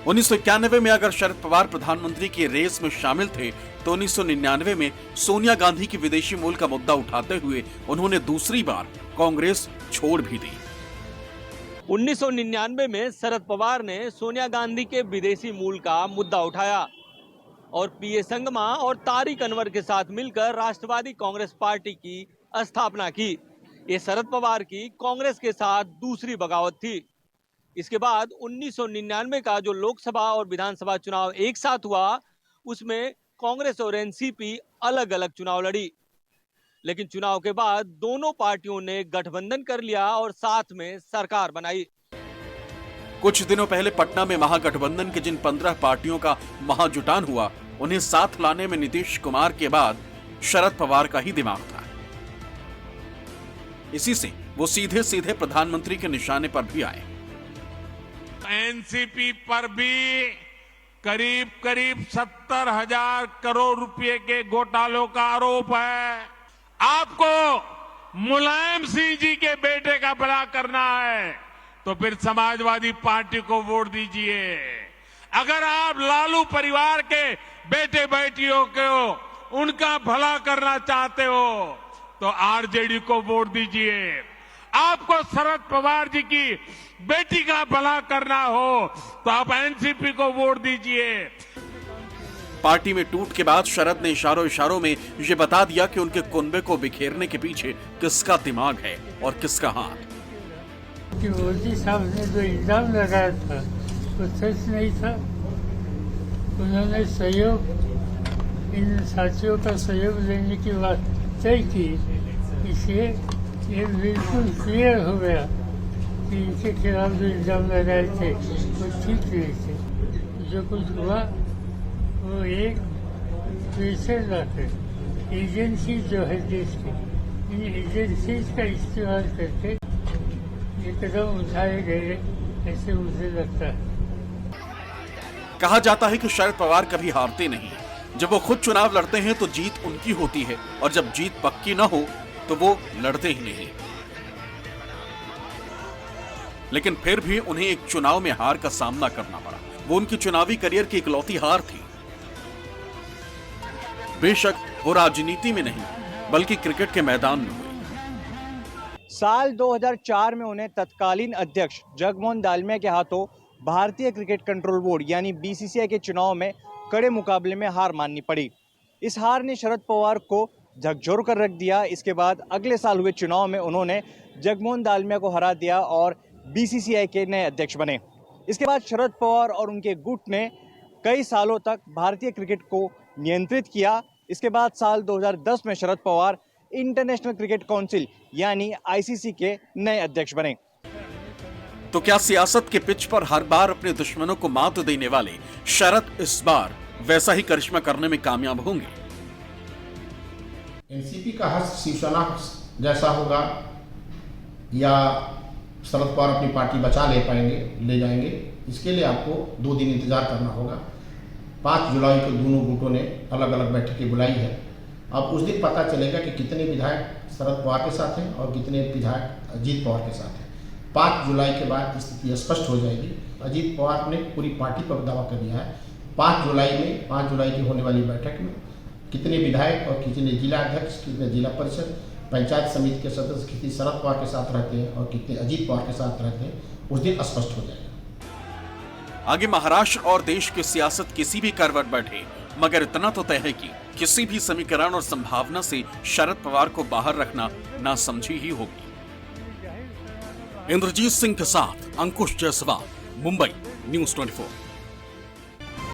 1991 में अगर शरद पवार प्रधानमंत्री की रेस में शामिल थे तो 1999 में सोनिया गांधी की विदेशी मूल का मुद्दा उठाते हुए उन्होंने दूसरी बार कांग्रेस छोड़ भी दी। 1999 में शरद पवार ने सोनिया गांधी के विदेशी मूल का मुद्दा उठाया और पीए संगमा और तारिक अनवर के साथ मिलकर राष्ट्रवादी कांग्रेस पार्टी की स्थापना की। ये शरद पवार की कांग्रेस के साथ दूसरी बगावत थी। इसके बाद 1999 का जो लोकसभा और विधानसभा चुनाव एक साथ हुआ, उसमें कांग्रेस और एनसीपी अलग अलग चुनाव लड़ी, लेकिन चुनाव के बाद दोनों पार्टियों ने गठबंधन कर लिया और साथ में सरकार बनाई। कुछ दिनों पहले पटना में महागठबंधन के जिन 15 पार्टियों का महाजुटान हुआ, उन्हें साथ लाने में नीतीश कुमार के बाद शरद पवार का ही दिमाग था। इसी से वो सीधे सीधे प्रधानमंत्री के निशाने पर भी आए। एनसीपी पर भी करीब 70,000 करोड़ रुपए के घोटालों का आरोप है। आपको मुलायम सिंह जी के बेटे का भला करना है तो फिर समाजवादी पार्टी को वोट दीजिए। अगर आप लालू परिवार के बेटे बेटियों को उनका भला करना चाहते हो तो आरजेडी को वोट दीजिए। आपको शरद पवार जी की बेटी का भला करना हो तो आप एनसीपी को वोट दीजिए। पार्टी में टूट के बाद शरद ने इशारों में ये बता दिया कि उनके कुनबे को बिखेरने के पीछे किसका दिमाग है और किसका हाथ। कि मोदी साहब ने जो इल्जाम लगाया था वो सच नहीं था। उन्होंने सहयोग, इन साथियों का सहयोग लेने की बात तय की, इसलिए ये बिल्कुल क्लियर हो गया कि इनके खिलाफ जो इल्जाम लगाए थे वो ठीक नहीं थे। जो कुछ हुआ वो एक प्रेशर लाकर एजेंसी जो है देश की, इन एजेंसीज का इस्तेमाल करके ये कदम उठाए गए, ऐसे मुझे लगता है। कहा जाता है कि शरद पवार कभी हारते नहीं। जब वो खुद चुनाव लड़ते हैं तो जीत उनकी होती है और जब जीत पक्की न हो तो वो लड़ते ही नहीं। लेकिन फिर भी उन्हें एक चुनाव में हार का सामना करना पड़ा। वो उनकी चुनावी करियर की इकलौती हार थी। बेशक वो राजनीति में नहीं बल्कि क्रिकेट के मैदान में हुई। साल 2004 में उन्हें तत्कालीन अध्यक्ष जगमोहन दालमिया के हाथों भारतीय क्रिकेट कंट्रोल बोर्ड यानी बीसीसीआई के चुनाव में कड़े मुकाबले में हार माननी पड़ी। इस हार ने शरद पवार को झकझोर कर रख दिया। इसके बाद अगले साल हुए चुनाव में उन्होंने जगमोहन दालमिया को हरा दिया और बीसीसीआई के नए अध्यक्ष बने। इसके बाद शरद पवार और उनके गुट ने कई सालों तक भारतीय क्रिकेट को नियंत्रित किया। इसके बाद साल 2010 में Sharad Pawar international cricket council यानी आईसीसी के नए अध्यक्ष बने। तो क्या सियासत के पिच पर हर बार अपने दुश्मनों को मात देने वाले शरद इस बार वैसा ही करिश्मा करने में कामयाब होंगे? एनसीपी का हस्त शिवसेना जैसा होगा या शरद पवार अपनी पार्टी बचा ले जाएंगे, इसके लिए आपको 2 दिन इंतजार करना होगा। 5 जुलाई को दोनों गुटों ने अलग अलग बैठकें बुलाई है। अब उस दिन पता चलेगा कि कितने विधायक शरद पवार के साथ हैं और कितने विधायक अजीत पवार के साथ हैं। 5 जुलाई के बाद स्थिति स्पष्ट हो जाएगी। अजीत पवार ने पूरी पार्टी पर दावा कर दिया है 5 जुलाई की होने वाली बैठक में कितने विधायक और कितने जिला अध्यक्ष, कितने जिला परिषद, पंचायत समिति के सदस्य कितने शरद पवार के साथ रहते हैं और कितने अजीत पवार के साथ रहते हैं, उस दिन स्पष्ट हो जाएगा। आगे महाराष्ट्र और देश की सियासत किसी भी करवट बैठे, मगर इतना तो तय है कि किसी भी समीकरण और संभावना से शरद पवार को बाहर रखना नासमझी ही होगी। इंद्रजीत सिंह के साथ अंकुश जायसवाल, मुंबई, न्यूज़ 24।